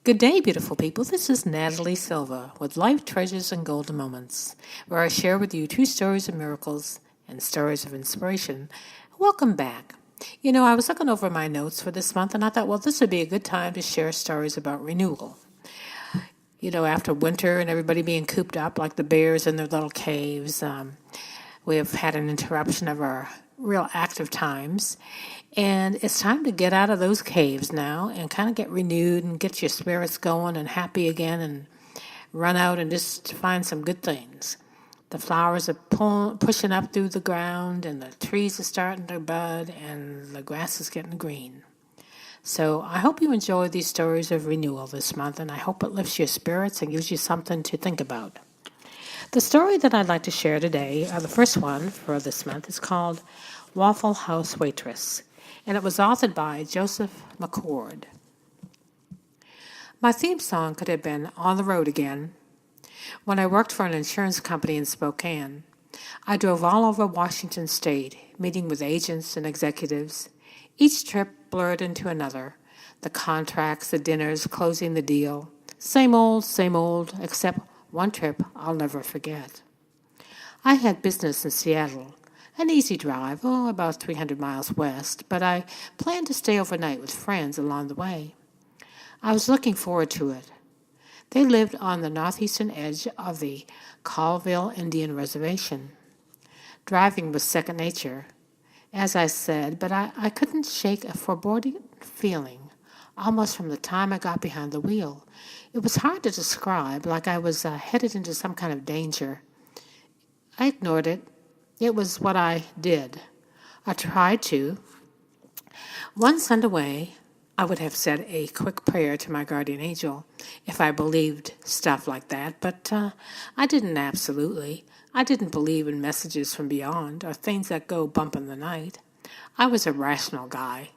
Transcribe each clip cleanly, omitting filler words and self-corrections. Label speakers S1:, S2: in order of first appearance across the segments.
S1: Good day, beautiful people. This is Natalie Silva with Life Treasures and Golden Moments, where I share with you true stories of miracles and stories of inspiration. Welcome back. I was looking over my notes for this month and I thought, well, this would be a good time to share stories about renewal. After winter and everybody being cooped up like the bears in their little caves, we have had an interruption of our real active times. And it's time to get out of those caves now and kind of get renewed and get your spirits going and happy again and run out and just find some good things. The flowers are pushing up through the ground and the trees are starting to bud and the grass is getting green. So I hope you enjoy these stories of renewal this month, and I hope it lifts your spirits and gives you something to think about. The story that I'd like to share today, the first one for this month, is called Waffle House Waitress, and it was authored by Joseph McCord. My theme song could have been On the Road Again. When I worked for an insurance company in Spokane, I drove all over Washington State, meeting with agents and executives. Each trip blurred into another. The contracts, the dinners, closing the deal. Same old, except one trip I'll never forget. I had business in Seattle, an easy drive, about 300 miles west, but I planned to stay overnight with friends along the way. I was looking forward to it. They lived on the northeastern edge of the Colville Indian Reservation. Driving was second nature, as I said, but I couldn't shake a foreboding feeling, almost from the time I got behind the wheel. It was hard to describe, like I was headed into some kind of danger. I ignored it. It was what I did. I tried to. Once underway, I would have said a quick prayer to my guardian angel if I believed stuff like that, but I didn't absolutely. I didn't believe in messages from beyond or things that go bump in the night. I was a rational guy.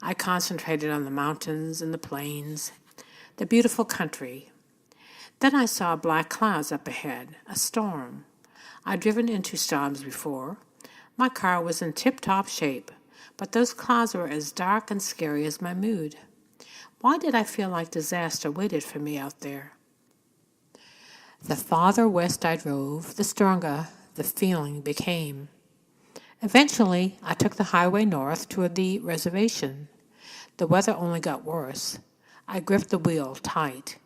S1: I concentrated on the mountains and the plains, the beautiful country. Then I saw black clouds up ahead, a storm. I'd driven into storms before. My car was in tip-top shape, but those clouds were as dark and scary as my mood. Why did I feel like disaster waited for me out there? The farther west I drove, the stronger the feeling became. Eventually, I took the highway north toward the reservation. The weather only got worse. I gripped the wheel tight.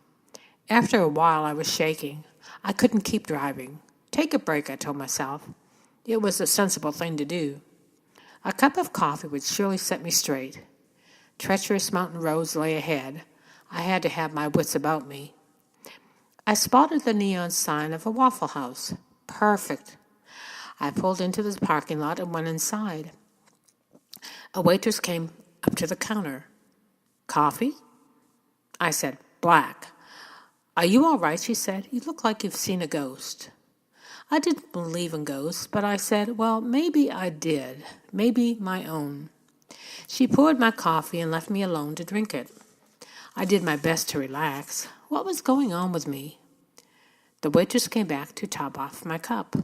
S1: After a while, I was shaking. I couldn't keep driving. Take a break, I told myself. It was a sensible thing to do. A cup of coffee would surely set me straight. Treacherous mountain roads lay ahead. I had to have my wits about me. I spotted the neon sign of a Waffle House. Perfect. I pulled into the parking lot and went inside. A waitress came up to the counter. Coffee? I said, black. Are you all right? She said. You look like you've seen a ghost. I didn't believe in ghosts, but I said, well, maybe I did. Maybe my own. She poured my coffee and left me alone to drink it. I did my best to relax. What was going on with me? The waitress came back to top off my cup.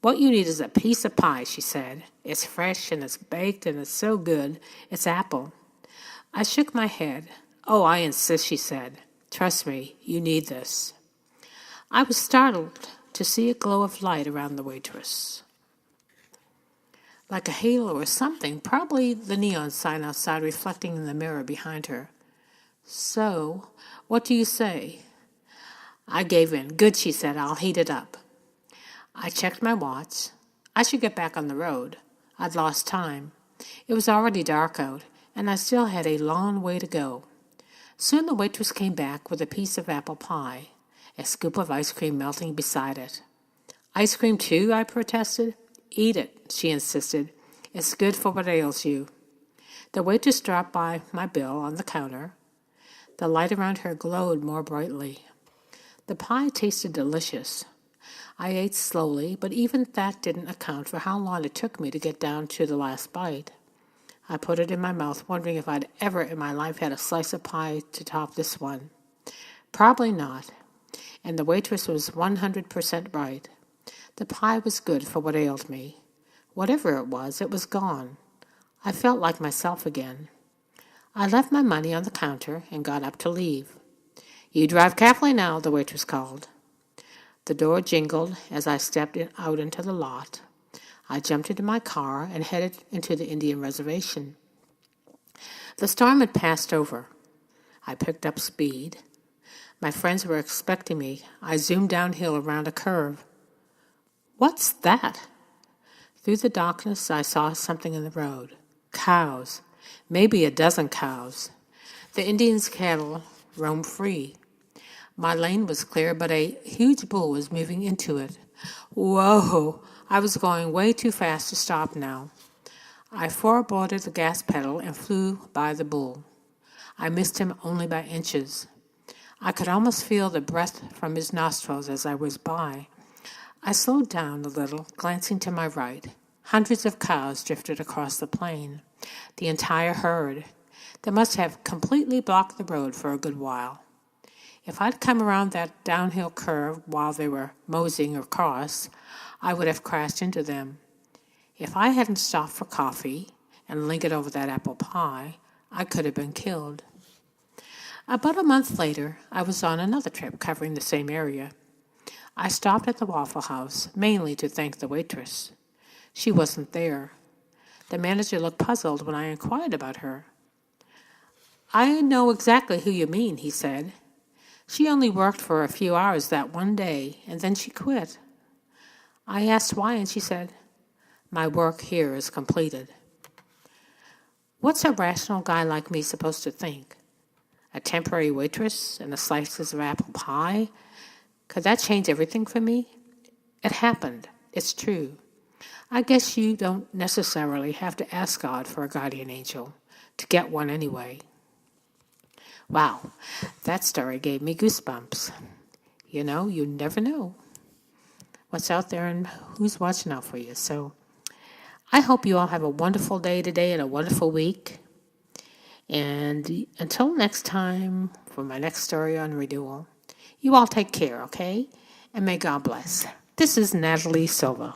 S1: What you need is a piece of pie, she said. It's fresh and it's baked and it's so good. It's apple. I shook my head. Oh, I insist, she said. Trust me, you need this. I was startled to see a glow of light around the waitress. Like a halo or something, probably the neon sign outside reflecting in the mirror behind her. So, what do you say? I gave in. Good, she said. I'll heat it up. I checked my watch. I should get back on the road. I'd lost time. It was already dark out, and I still had a long way to go. Soon the waitress came back with a piece of apple pie, a scoop of ice cream melting beside it. Ice cream too, I protested. Eat it, she insisted. It's good for what ails you. The waitress dropped by my bill on the counter. The light around her glowed more brightly. The pie tasted delicious. I ate slowly, but even that didn't account for how long it took me to get down to the last bite. I put it in my mouth, wondering if I'd ever in my life had a slice of pie to top this one. Probably not. And the waitress was 100% right. The pie was good for what ailed me. Whatever it was gone. I felt like myself again. I left my money on the counter and got up to leave. "You drive carefully now," the waitress called. The door jingled as I stepped out into the lot. I jumped into my car and headed into the Indian reservation. The storm had passed over. I picked up speed. My friends were expecting me. I zoomed downhill around a curve. "What's that?" Through the darkness, I saw something in the road. Cows. Maybe a dozen cows. The Indians' cattle roamed free. My lane was clear, but a huge bull was moving into it. Whoa! I was going way too fast to stop now. I foreboarded the gas pedal and flew by the bull. I missed him only by inches. I could almost feel the breath from his nostrils as I whizzed by. I slowed down a little, glancing to my right. Hundreds of cows drifted across the plain. The entire herd. They must have completely blocked the road for a good while. If I'd come around that downhill curve while they were moseying across, I would have crashed into them. If I hadn't stopped for coffee and lingered over that apple pie, I could have been killed. About a month later, I was on another trip covering the same area. I stopped at the Waffle House, mainly to thank the waitress. She wasn't there. The manager looked puzzled when I inquired about her. "I know exactly who you mean," he said. "She only worked for a few hours that one day, and then she quit." I asked why, and she said, "My work here is completed." What's a rational guy like me supposed to think? A temporary waitress and a slices of apple pie? Could that change everything for me? It happened. It's true. I guess you don't necessarily have to ask God for a guardian angel to get one anyway. Wow, that story gave me goosebumps. You know, you never know what's out there and who's watching out for you. So I hope you all have a wonderful day today and a wonderful week. And until next time, for my next story on renewal, you all take care, okay? And may God bless. This is Natalie Silva.